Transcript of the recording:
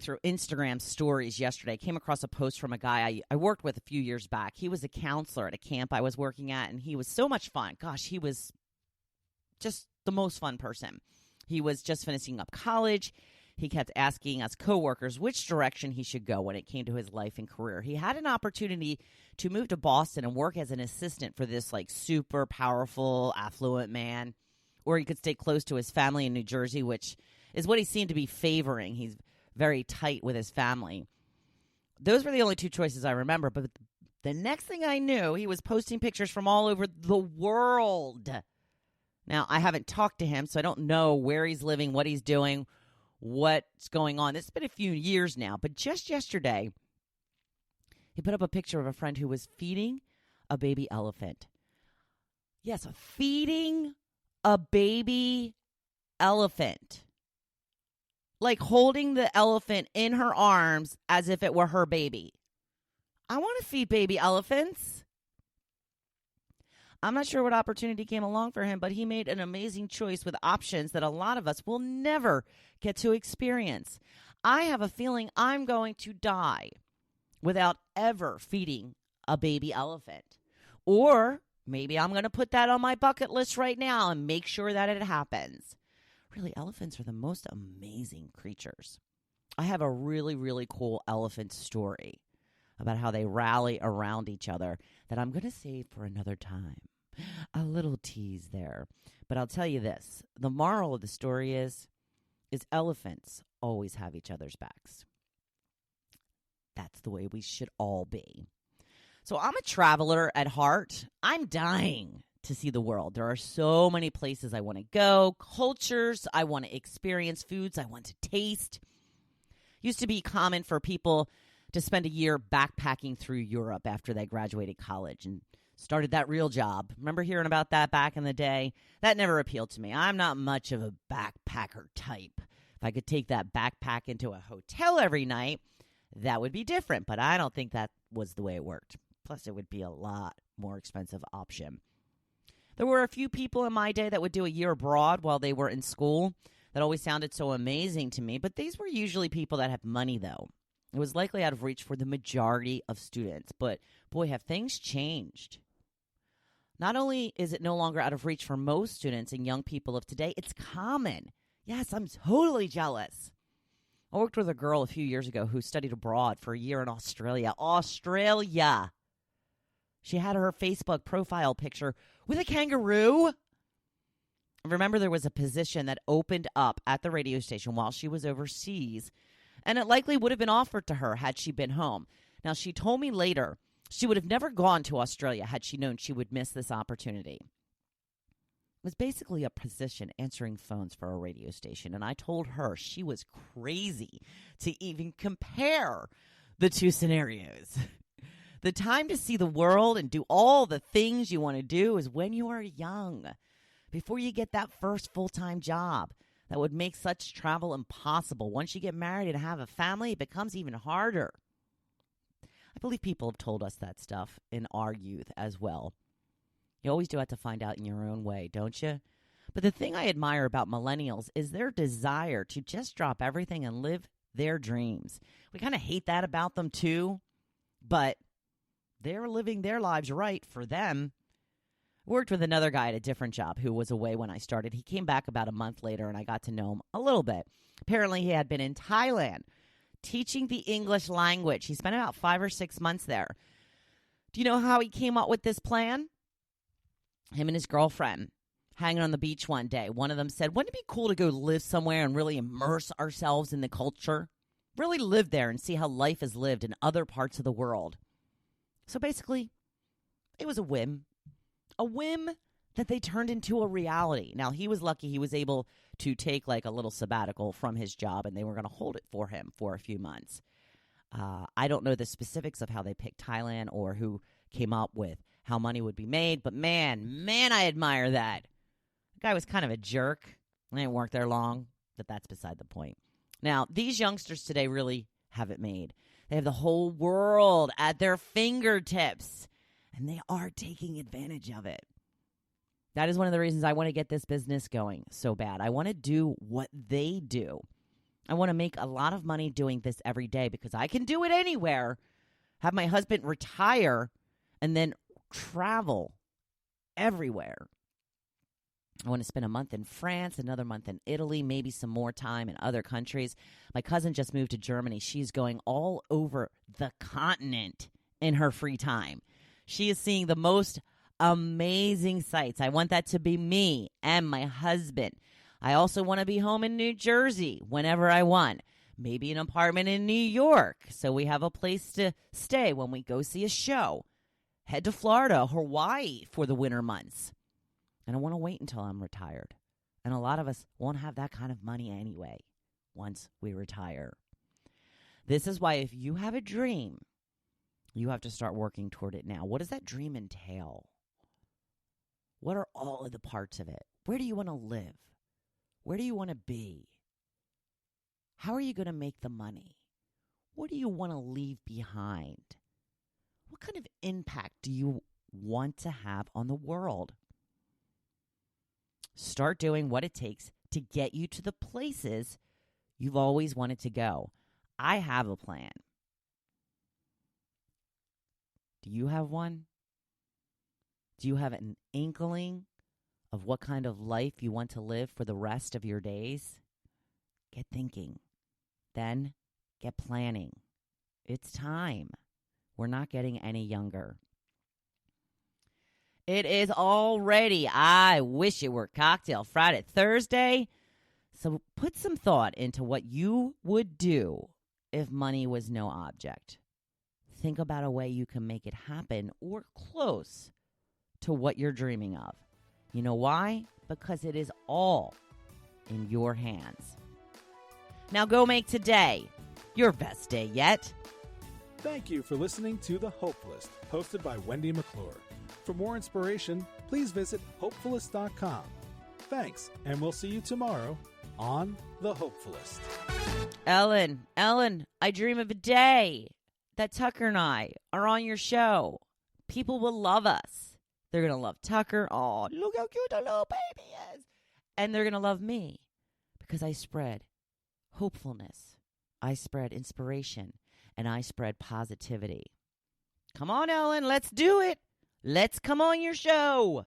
through Instagram stories yesterday, I came across a post from a guy I worked with a few years back. He was a counselor at a camp I was working at, and he was so much fun. Gosh, he was just the most fun person. He was just finishing up college. He kept asking us coworkers which direction he should go when it came to his life and career. He had an opportunity to move to Boston and work as an assistant for this like super powerful, affluent man, or he could stay close to his family in New Jersey, which is what he seemed to be favoring. He's very tight with his family. Those were the only two choices I remember. But the next thing I knew, he was posting pictures from all over the world. Now, I haven't talked to him, so I don't know where he's living, what he's doing, what's going on. It's been a few years now, but just yesterday, he put up a picture of a friend who was feeding a baby elephant. Yes, feeding a baby elephant. Like holding the elephant in her arms as if it were her baby. I want to feed baby elephants. I'm not sure what opportunity came along for him, but he made an amazing choice with options that a lot of us will never get to experience. I have a feeling I'm going to die without ever feeding a baby elephant. Or maybe I'm going to put that on my bucket list right now and make sure that it happens. Really, elephants are the most amazing creatures. I have a really, really cool elephant story about how they rally around each other that I'm going to save for another time. A little tease there. But I'll tell you this. The moral of the story is elephants always have each other's backs. That's the way we should all be. So I'm a traveler at heart. I'm dying to see the world. There are so many places I want to go, cultures I want to experience, foods I want to taste. Used to be common for people to spend a year backpacking through Europe after they graduated college and started that real job. Remember hearing about that back in the day? That never appealed to me. I'm not much of a backpacker type. If I could take that backpack into a hotel every night, that would be different, but I don't think that was the way it worked. Plus, it would be a lot more expensive option. There were a few people in my day that would do a year abroad while they were in school. That always sounded so amazing to me, but these were usually people that have money, though. It was likely out of reach for the majority of students, but boy, have things changed. Not only is it no longer out of reach for most students and young people of today, it's common. Yes, I'm totally jealous. I worked with a girl a few years ago who studied abroad for a year in Australia. Australia! She had her Facebook profile picture with a kangaroo. Remember, there was a position that opened up at the radio station while she was overseas, and it likely would have been offered to her had she been home. Now, she told me later she would have never gone to Australia had she known she would miss this opportunity. It was basically a position answering phones for a radio station, and I told her she was crazy to even compare the two scenarios. The time to see the world and do all the things you want to do is when you are young, before you get that first full-time job that would make such travel impossible. Once you get married and have a family, it becomes even harder. I believe people have told us that stuff in our youth as well. You always do have to find out in your own way, don't you? But the thing I admire about millennials is their desire to just drop everything and live their dreams. We kind of hate that about them too, but they're living their lives right for them. Worked with another guy at a different job who was away when I started. He came back about a month later, and I got to know him a little bit. Apparently, he had been in Thailand teaching the English language. He spent about 5 or 6 months there. Do you know how he came up with this plan? Him and his girlfriend hanging on the beach one day. One of them said, wouldn't it be cool to go live somewhere and really immerse ourselves in the culture? Really live there and see how life is lived in other parts of the world. So basically, it was a whim. A whim that they turned into a reality. Now, he was lucky he was able to take like a little sabbatical from his job, and they were going to hold it for him for a few months. I don't know the specifics of how they picked Thailand or who came up with how money would be made, but man, I admire that. The guy was kind of a jerk. I didn't work there long, but that's beside the point. Now, these youngsters today really have it made. They have the whole world at their fingertips, and they are taking advantage of it. That is one of the reasons I want to get this business going so bad. I want to do what they do. I want to make a lot of money doing this every day because I can do it anywhere. Have my husband retire and then travel everywhere. I want to spend a month in France, another month in Italy, maybe some more time in other countries. My cousin just moved to Germany. She's going all over the continent in her free time. She is seeing the most amazing sights. I want that to be me and my husband. I also want to be home in New Jersey whenever I want. Maybe an apartment in New York so we have a place to stay when we go see a show. Head to Florida, Hawaii for the winter months. And I want to wait until I'm retired. And a lot of us won't have that kind of money anyway once we retire. This is why if you have a dream, you have to start working toward it now. What does that dream entail? What are all of the parts of it? Where do you want to live? Where do you want to be? How are you going to make the money? What do you want to leave behind? What kind of impact do you want to have on the world? Start doing what it takes to get you to the places you've always wanted to go. I have a plan. Do you have one? Do you have an inkling of what kind of life you want to live for the rest of your days? Get thinking. Then get planning. It's time. We're not getting any younger. It is already, I wish it were Cocktail Friday, Thursday. So put some thought into what you would do if money was no object. Think about a way you can make it happen or close to what you're dreaming of. You know why? Because it is all in your hands. Now go make today your best day yet. Thank you for listening to The Hopefulist, hosted by Wendy McClure. For more inspiration, please visit Hopefulist.com. Thanks, and we'll see you tomorrow on The Hopefulist. Ellen, I dream of a day that Tucker and I are on your show. People will love us. They're going to love Tucker. Oh, look how cute the little baby is. And they're going to love me because I spread hopefulness. I spread inspiration. And I spread positivity. Come on, Ellen, let's do it. Let's come on your show.